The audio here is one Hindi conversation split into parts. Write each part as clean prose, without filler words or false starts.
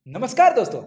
नमस्कार दोस्तों।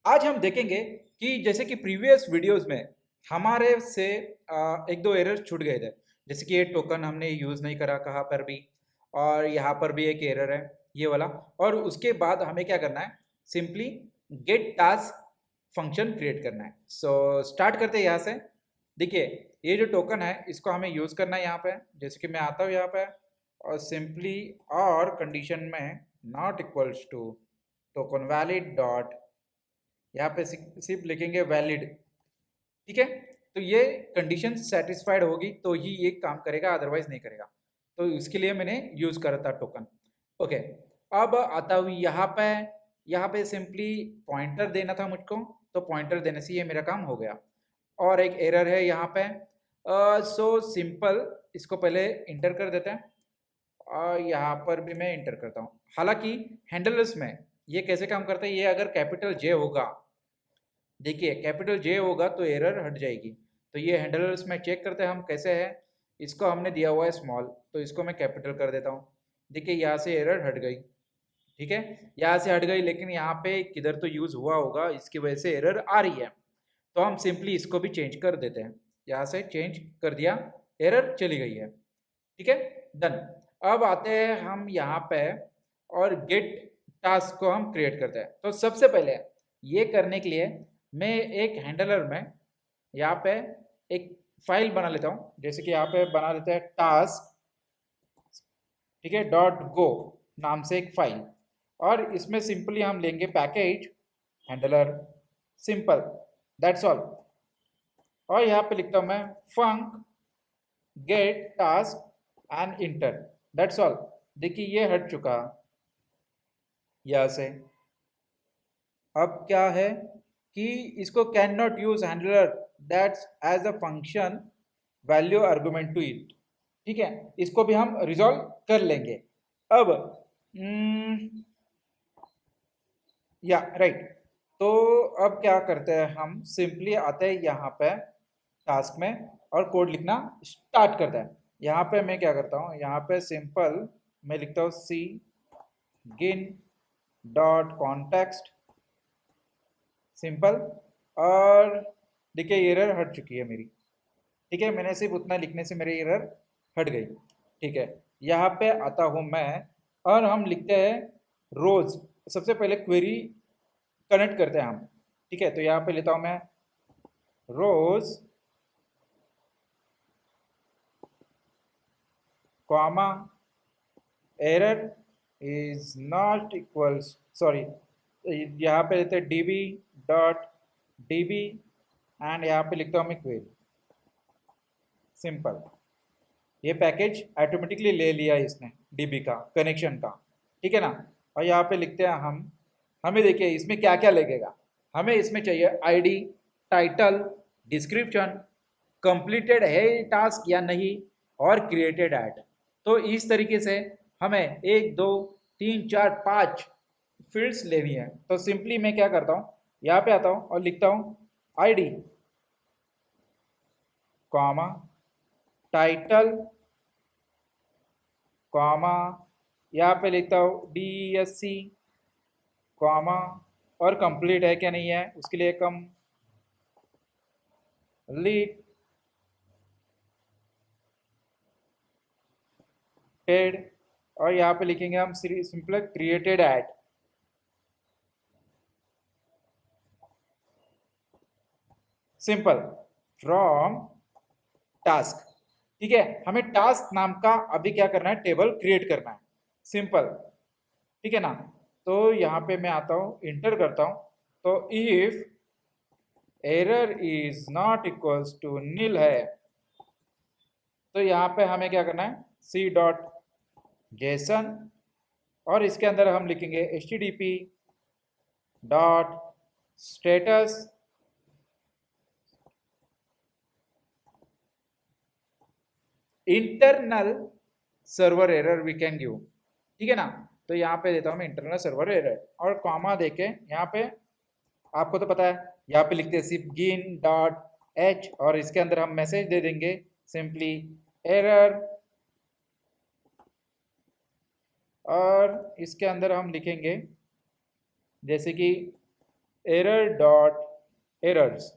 आज हम देखेंगे कि जैसे कि प्रीवियस वीडियोस में हमारे से एक दो एरर छूट गए थे। जैसे कि ये टोकन हमने यूज़ नहीं करा कहाँ पर भी, और यहाँ पर भी एक एरर है ये वाला। और उसके बाद हमें क्या करना है, simply get task function create करना है। सो स्टार्ट करते हैं यहाँ से। देखिए, ये जो टोकन है इसको हमें यूज़ करना है यहाँ पे। जैसे कि मैं आता हूँ यहाँ पे और सिंपली और कंडीशन में not equals to token valid dot, यहाँ पे सिर्फ लिखेंगे वैलिड। ठीक है, तो ये कंडीशन सेटिस्फाइड होगी तो ही ये काम करेगा, अदरवाइज नहीं करेगा। तो इसके लिए मैंने यूज करा था टोकन। ओके, अब आता हूँ यहाँ पे सिंपली पॉइंटर देना था मुझको, तो पॉइंटर देने से ये मेरा काम हो गया। और एक एरर है यहाँ पे, सो सिंपल इसको पहले इंटर कर देते हैं और यहाँ पर भी मैं इंटर करता हूँ। हालांकि हैंडलर्स में ये कैसे काम करता है, ये अगर कैपिटल जे होगा, देखिए कैपिटल जे होगा तो एरर हट जाएगी। तो ये हैंडलर्स में चेक करते हैं हम कैसे है। इसको हमने दिया हुआ है स्मॉल, तो इसको मैं कैपिटल कर देता हूँ। देखिए यहाँ से एरर हट गई। ठीक है, यहाँ से हट गई, लेकिन यहाँ पे किधर तो यूज हुआ होगा, इसकी वजह से एरर आ रही है। तो हम सिंपली इसको भी चेंज कर देते हैं। यहाँ से चेंज कर दिया, एरर चली गई है। ठीक है, डन। अब आते हैं हम यहाँ पे और गेट टास्क को हम क्रिएट करते हैं। तो सबसे पहले ये करने के लिए मैं एक हैंडलर में यहाँ पे एक फाइल बना लेता हूँ। जैसे कि यहाँ पे बना लेते हैं टास्क, ठीक है, डॉट गो नाम से एक फाइल। और इसमें सिंपली हम लेंगे package handler simple, that's all. और यहाँ पे लिखता हूँ मैं func get task and enter, that's all. देखिए ये हट चुका यहाँ से। अब क्या है कि इसको can not use handler that's as a function value argument to it. ठीक है, इसको भी हम रिजॉल्व कर लेंगे। अब या राइट, तो अब क्या करते हैं, हम सिंपली आते हैं यहाँ पे टास्क में और कोड लिखना स्टार्ट करते हैं। यहाँ पे मैं क्या करता हूँ, यहाँ पे सिंपल मैं लिखता हूँ सी गिन डॉट कॉन्टेक्स्ट सिंपल। और देखिए एरर हट चुकी है मेरी। ठीक है, मैंने सिर्फ उतना लिखने से मेरी एरर हट गई। ठीक है, यहाँ पे आता हूँ मैं और हम लिखते हैं रोज। सबसे पहले क्वेरी कनेक्ट करते हैं हम। ठीक है, तो यहाँ पे लेता हूँ मैं रोज comma error is not equals, sorry, यहाँ पे लेते हैं डीबी डॉट डीबी एंड यहाँ पे लिखता हूँ मैं क्वेरी सिंपल। ये पैकेज ऑटोमेटिकली ले लिया इसने डीबी का कनेक्शन का। ठीक है ना। और यहाँ पे लिखते हैं हम, हमें देखिए इसमें क्या क्या लगेगा। हमें इसमें चाहिए आईडी, टाइटल, डिस्क्रिप्शन, कंप्लीटेड है टास्क या नहीं, और क्रिएटेड ऐड। तो इस तरीके से हमें एक दो तीन चार पाँच फील्ड्स लेनी है। तो सिंपली मैं क्या करता हूँ, यहाँ पे आता हूँ और लिखता हूँ आईडी कॉमा टाइटल कॉमा, यहाँ पे लिखता हूँ DESC कॉमा, और कंप्लीट है क्या नहीं है उसके लिए कंप्लीटेड, और यहाँ पे लिखेंगे हम simple created add simple from task. ठीक है, हमें टास्क नाम का अभी क्या करना है, टेबल क्रिएट करना है सिंपल। ठीक है ना। तो यहाँ पे मैं आता हूँ, इंटर करता हूँ। तो if error is not equals to nil है, तो यहाँ पे हमें क्या करना है, सी डॉट जेसन, और इसके अंदर हम लिखेंगे HTTP dot status internal server error we can give. ठीक है ना। तो यहाँ पे देता हूँ मैं इंटरनल सर्वर एरर, और कॉमा देके यहाँ पे आपको तो पता है, यहाँ पे लिखते हैं सिर्फ डॉट एच, और इसके अंदर हम मैसेज दे देंगे सिंपली एरर, और इसके अंदर हम लिखेंगे जैसे कि एरर डॉट एरर्स,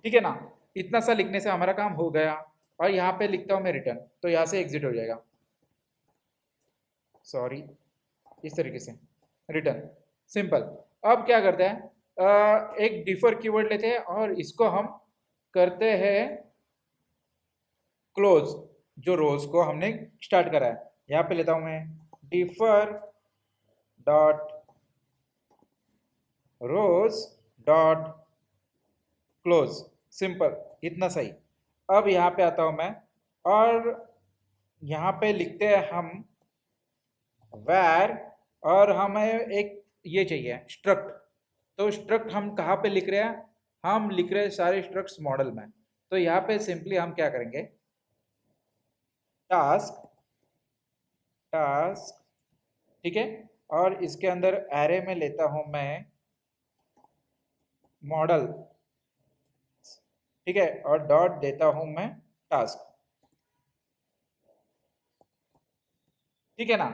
ठीक है ना। इतना सा लिखने से हमारा काम हो गया। और यहाँ पे लिखता हूँ मैं रिटर्न, तो यहाँ से एग्जिट हो जाएगा, सॉरी, इस तरीके से रिटर्न, सिंपल। अब क्या करते हैं, एक डिफर कीवर्ड लेते हैं और इसको हम करते हैं क्लोज, जो रोज को हमने स्टार्ट करा है। यहाँ पे लेता हूं मैं डिफर डॉट रोज डॉट क्लोज, सिंपल, इतना सही। अब यहाँ पे आता हूं मैं और यहाँ पे लिखते हैं हम where, और हमें एक ये चाहिए स्ट्रक्ट। तो स्ट्रक्ट हम कहाँ पे लिख रहे हैं, हम लिख रहे हैं सारे स्ट्रक्ट्स मॉडल में। तो यहाँ पे सिंपली हम क्या करेंगे, टास्क टास्क, ठीक है। और इसके अंदर एरे में लेता हूं मैं मॉडल, ठीक है, और डॉट देता हूं मैं टास्क, ठीक है ना।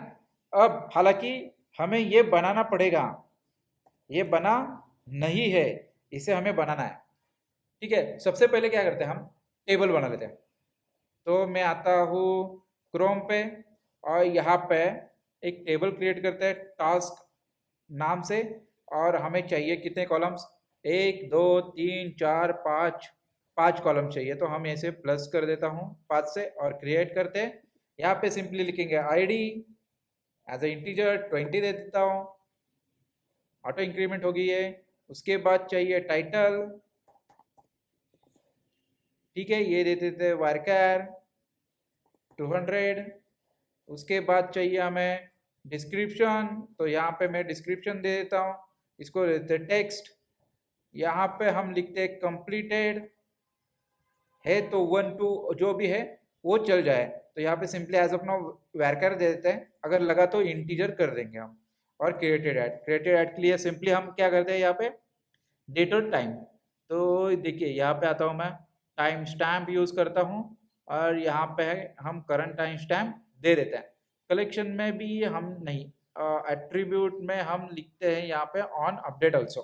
अब हालांकि हमें ये बनाना पड़ेगा, ये बना नहीं है, इसे हमें बनाना है, ठीक है। सबसे पहले क्या करते हैं, हम टेबल बना लेते हैं। तो मैं आता हूँ क्रोम पे और यहाँ पे एक टेबल क्रिएट करते हैं टास्क नाम से। और हमें चाहिए कितने कॉलम्स, 1 2 3 4 5, 5 कॉलम चाहिए। तो हम ऐसे प्लस कर देता हूँ 5 से और क्रिएट करते हैं। यहाँ पे सिंपली लिखेंगे आईडी एज ए इंटीजर 20 दे देता हूँ, ऑटो इंक्रीमेंट होगी ये। उसके बाद चाहिए टाइटल, ठीक है, ये दे देते हैं वारकर 200। उसके बाद चाहिए हमें डिस्क्रिप्शन, तो यहाँ पे मैं डिस्क्रिप्शन दे देता हूँ, इसको देते हैं टेक्स्ट। यहाँ पे हम लिखते हैं कंप्लीटेड है, तो 1 2 जो भी है वो चल जाए। तो यहाँ पे सिंपली एज अपना वैरकर दे देते हैं, अगर लगा तो इंटीजर कर देंगे हम। और क्रिएटेड ऐड के लिए सिंपली हम क्या करते हैं, यहाँ पे डेट और टाइम। तो देखिए यहाँ पे आता हूँ मैं, टाइम स्टैम्प यूज़ करता हूँ और यहाँ पे हम करंट टाइम स्टैम्प दे देते हैं। कलेक्शन में भी हम नहीं, एट्रीब्यूट में हम लिखते हैं यहाँ पे ऑन अपडेट ऑल्सो,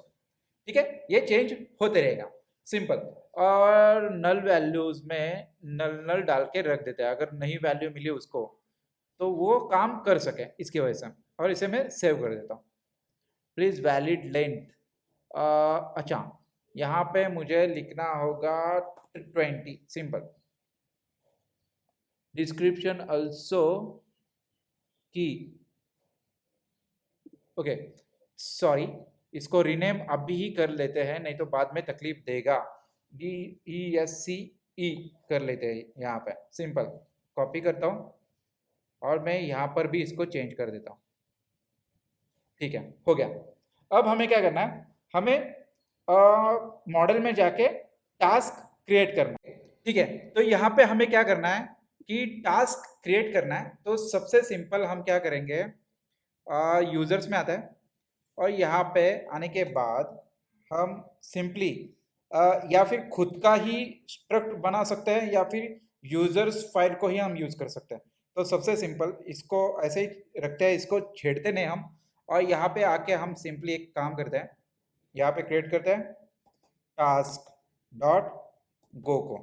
ठीक है, ये चेंज होते रहेगा, सिंपल। और नल वैल्यूज में नल नल डाल के रख देते हैं, अगर नई वैल्यू मिली उसको तो वो काम कर सके इसकी वजह से। और इसे मैं सेव कर देता हूँ, प्लीज वैलिड लेंथ। अच्छा, यहाँ पे मुझे लिखना होगा 20, सिंपल। डिस्क्रिप्शन ऑल्सो की, ओके, सॉरी, इसको रीनेम अभी ही कर लेते हैं, नहीं तो बाद में तकलीफ देगा। DESCE कर लेते हैं यहाँ पे, सिंपल। कॉपी करता हूँ और मैं यहाँ पर भी इसको चेंज कर देता हूँ, ठीक है, हो गया। अब हमें क्या करना है, हमें मॉडल में जाके टास्क क्रिएट करना है, ठीक है। तो यहाँ पे हमें क्या करना है कि टास्क क्रिएट करना है। तो सबसे सिंपल हम क्या करेंगे, यूजर्स में आता है और यहाँ पे आने के बाद हम सिंपली या फिर खुद का ही स्ट्रक्ट बना सकते हैं या फिर यूजर्स फाइल को ही हम यूज कर सकते हैं। तो सबसे सिंपल इसको ऐसे ही रखते हैं, इसको छेड़ते नहीं हम। और यहाँ पे आके हम सिंपली एक काम करते हैं, यहाँ पे क्रिएट करते हैं टास्क डॉट गो को,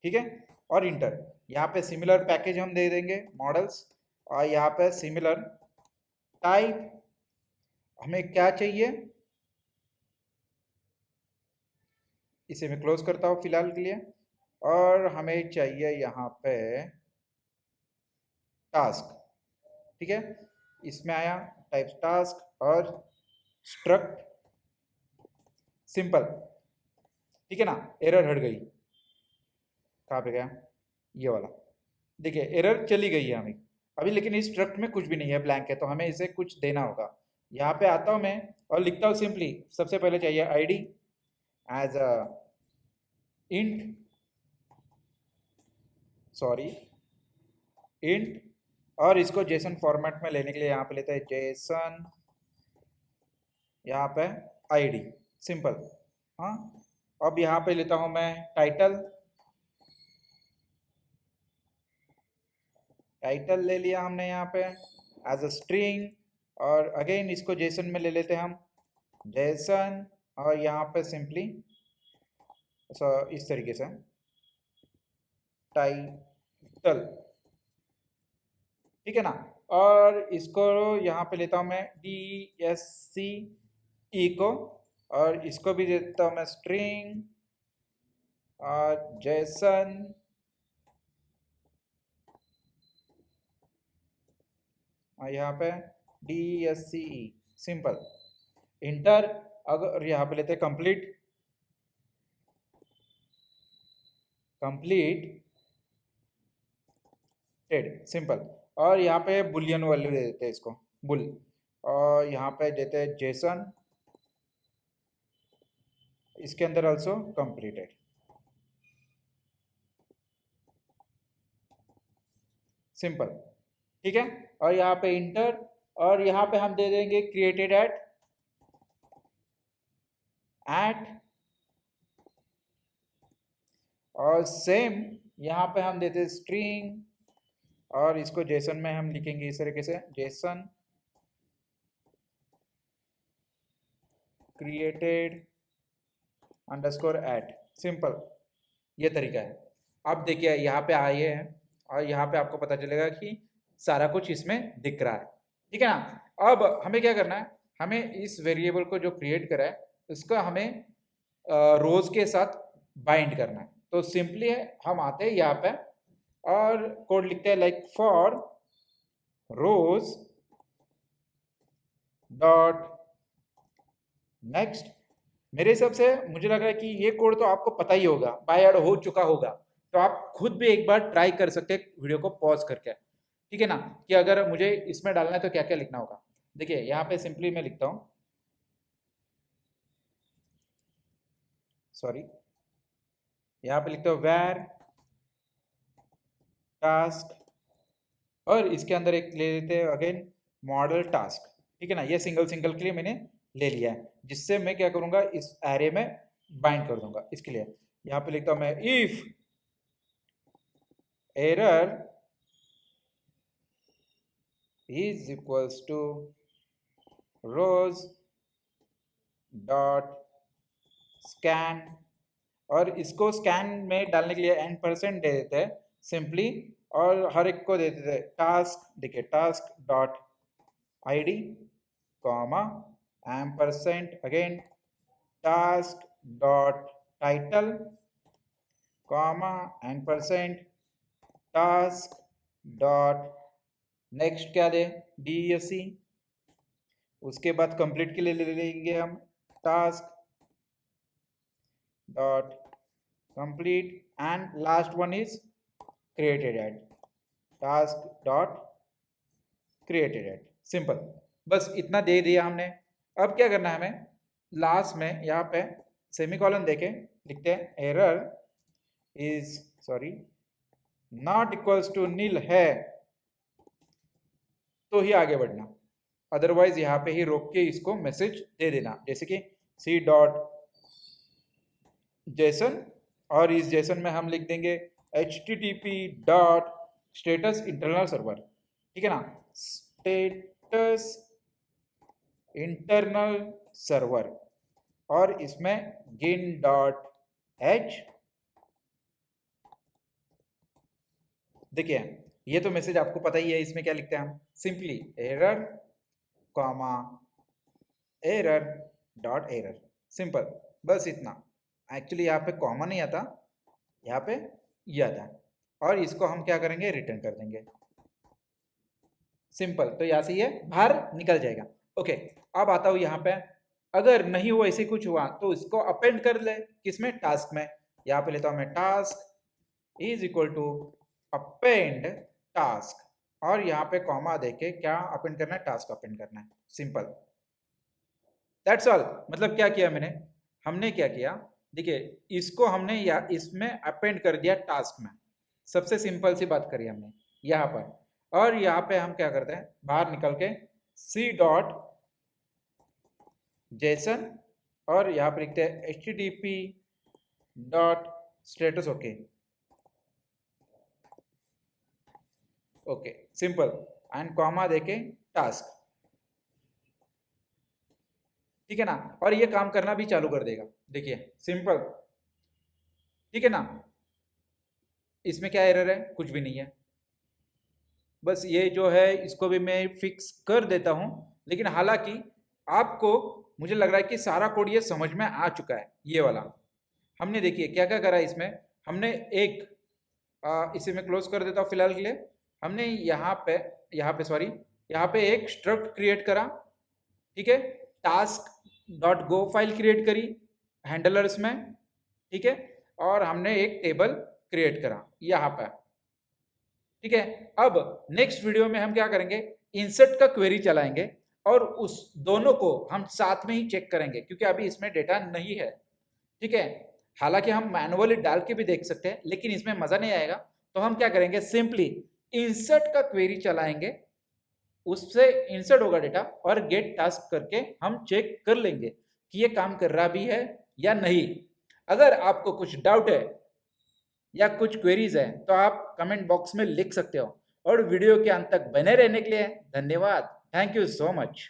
ठीक है, और इंटर। यहाँ पे सिमिलर पैकेज हम दे देंगे मॉडल्स, और यहाँ पे सिमिलर टाइप हमें क्या चाहिए, इसे मैं क्लोज करता हूँ फिलहाल के लिए। और हमें चाहिए यहाँ पे टास्क, ठीक है, इसमें आया टाइप टास्क और स्ट्रक्ट, सिंपल, ठीक है ना। एरर हट गई, कहाँ पे गया ये वाला, देखिए एरर चली गई है हमें अभी, लेकिन इस स्ट्रक्ट में कुछ भी नहीं है, ब्लैंक है, तो हमें इसे कुछ देना होगा। यहाँ पे आता हूँ मैं और लिखता हूँ सिंपली, सबसे पहले चाहिए ID as a int, sorry int, और इसको जेसन फॉर्मेट में लेने के लिए यहाँ पे लेते हैं जेसन, यहाँ पे आईडी, सिंपल। हाँ, अब यहाँ पे लेता हूँ मैं टाइटल, टाइटल ले लिया हमने यहाँ पे एज अ स्ट्रिंग, और अगेन इसको जेसन में ले लेते हैं हम, जेसन, और यहाँ पे सिंपली इस तरीके से टाइटल, ठीक है ना। और इसको यहाँ पे लेता हूँ मैं DSCE को, और इसको भी देता हूँ मैं स्ट्रिंग और जेसन, और यहाँ पे DSCE सिंपल, इंटर। अगर यहाँ पे लेते हैं कंप्लीट सिंपल, और यहाँ पे बुलियन वैल्यू दे देते हैं इसको, बुल, और यहाँ पे देते हैं जेसन, इसके अंदर ऑल्सो कंप्लीटेड, सिंपल, ठीक है। और यहाँ पे इंटर, और यहाँ पे हम दे देंगे क्रिएटेड एट, और सेम यहाँ पे हम देते स्ट्रिंग, और इसको जेसन में हम लिखेंगे इस तरीके से, JSON created underscore at, simple, ये तरीका है। अब देखिए यहाँ पे आए हैं, और यहाँ पे आपको पता चलेगा कि सारा कुछ इसमें दिख रहा है, ठीक है ना। अब हमें क्या करना है, हमें इस वेरिएबल को जो क्रिएट करा है उसको हमें रोज के साथ बाइंड करना है। तो सिंपली है, हम आते हैं यहाँ पे और कोड लिखते हैं like for rows dot next. मेरे हिसाब से मुझे लग रहा है कि ये कोड तो आपको पता ही होगा, बाय हार्ट हो चुका होगा, तो आप खुद भी एक बार ट्राई कर सकते हैं वीडियो को पॉज करके, ठीक है ना, कि अगर मुझे इसमें डालना है तो क्या क्या लिखना होगा। देखिए यहाँ पे सिंपली मैं लिखता हूँ, सॉरी, यहाँ पे लिखता हूँ वेर टास्क, और इसके अंदर एक ले लेते हैं अगेन मॉडल टास्क, ठीक है ना। ये सिंगल सिंगल के लिए मैंने ले लिया है, जिससे मैं क्या करूंगा, इस एरे में बाइंड कर दूंगा। इसके लिए यहाँ पे लिखता हूँ मैं if error is equals to rows dot scan, और इसको स्कैन में डालने के लिए %, दे देते हैं सिंपली, और हर एक को दे देते हैं टास्क, देखिए task dot ID comma %, again task dot title comma %, task dot next क्या दे DSC, उसके बाद कंप्लीट के लिए ले लेंगे हम task dot complete, and last one is created at, task dot created at, simple, बस इतना दे दिया हमने। अब क्या करना है हमें, लास्ट में यहाँ पे सेमीकोलन देके लिखते हैं error is sorry not equals to nil है, तो ही आगे बढ़ना, अदरवाइज यहाँ पे ही रोक के इसको मैसेज दे देना, जैसे कि सी डॉट जेसन, और इस जेसन में हम लिख देंगे http dot status internal server, ठीक है ना, स्टेटस इंटरनल सर्वर, और इसमें gin डॉट h, देखिए ये तो मैसेज आपको पता ही है, इसमें क्या लिखते हैं हम, simply error comma error dot error, simple, बस इतना। एक्चुअली यहाँ पे कॉमा नहीं आता, यहाँ पे ये आता है, और इसको हम क्या करेंगे, रिटर्न कर देंगे, सिंपल। तो यहाँ से ये बाहर निकल जाएगा। ओके, अब आता हूँ यहाँ पे, अगर नहीं हुआ ऐसे कुछ हुआ तो इसको अपेंड कर ले, किसमें, टास्क में। यहाँ पे लेता हूँ मैं task is equal to append task, और यहाँ पे कॉमा देके क्या अपेंड करना है, टास्क अपेंड करना है, सिंपल, दैट्स ऑल। मतलब क्या किया मैंने, हमने क्या किया, देखिए इसको हमने या इसमें अपेंड कर दिया टास्क में, सबसे सिंपल सी बात करी हमने यहाँ पर। और यहाँ पे हम क्या करते हैं, बाहर निकल के सी डॉट जेसन, और यहाँ पे लिखते हैं http dot status, okay okay, simple, and comma देके टास्क, ठीक है ना, और ये काम करना भी चालू कर देगा। देखिए सिंपल, ठीक है ना। इसमें क्या एरर है, कुछ भी नहीं है। बस ये जो है इसको भी मैं फिक्स कर देता हूँ, लेकिन हालांकि आपको, मुझे लग रहा है कि सारा कोड ये समझ में आ चुका है, ये वाला। हमने देखिए क्या क्या करा इसमें। हमने एक इसे मैं क्लोज कर देता हूँ फिलहाल के लिए। हमने यहाँ पे सॉरी, यहाँ पे एक स्ट्रक्ट क्रिएट करा, ठीक है। Task dot go file create करी हैंडलर्स में, ठीक है। और हमने एक टेबल क्रिएट करा यहाँ पर, ठीक है। अब नेक्स्ट वीडियो में हम क्या करेंगे, इंसर्ट का क्वेरी चलाएंगे और उस दोनों को हम साथ में ही चेक करेंगे, क्योंकि अभी इसमें डेटा नहीं है, ठीक है। हालांकि हम मैनुअली डाल के भी देख सकते हैं, लेकिन इसमें मजा नहीं आएगा। तो हम क्या करेंगे, सिंपली इंसर्ट का क्वेरी चलाएंगे, उससे इंसर्ट होगा डेटा, और गेट टास्क करके हम चेक कर लेंगे कि ये काम कर रहा भी है या नहीं। अगर आपको कुछ डाउट है या कुछ क्वेरीज है तो आप कमेंट बॉक्स में लिख सकते हो। और वीडियो के अंत तक बने रहने के लिए धन्यवाद। Thank you so much.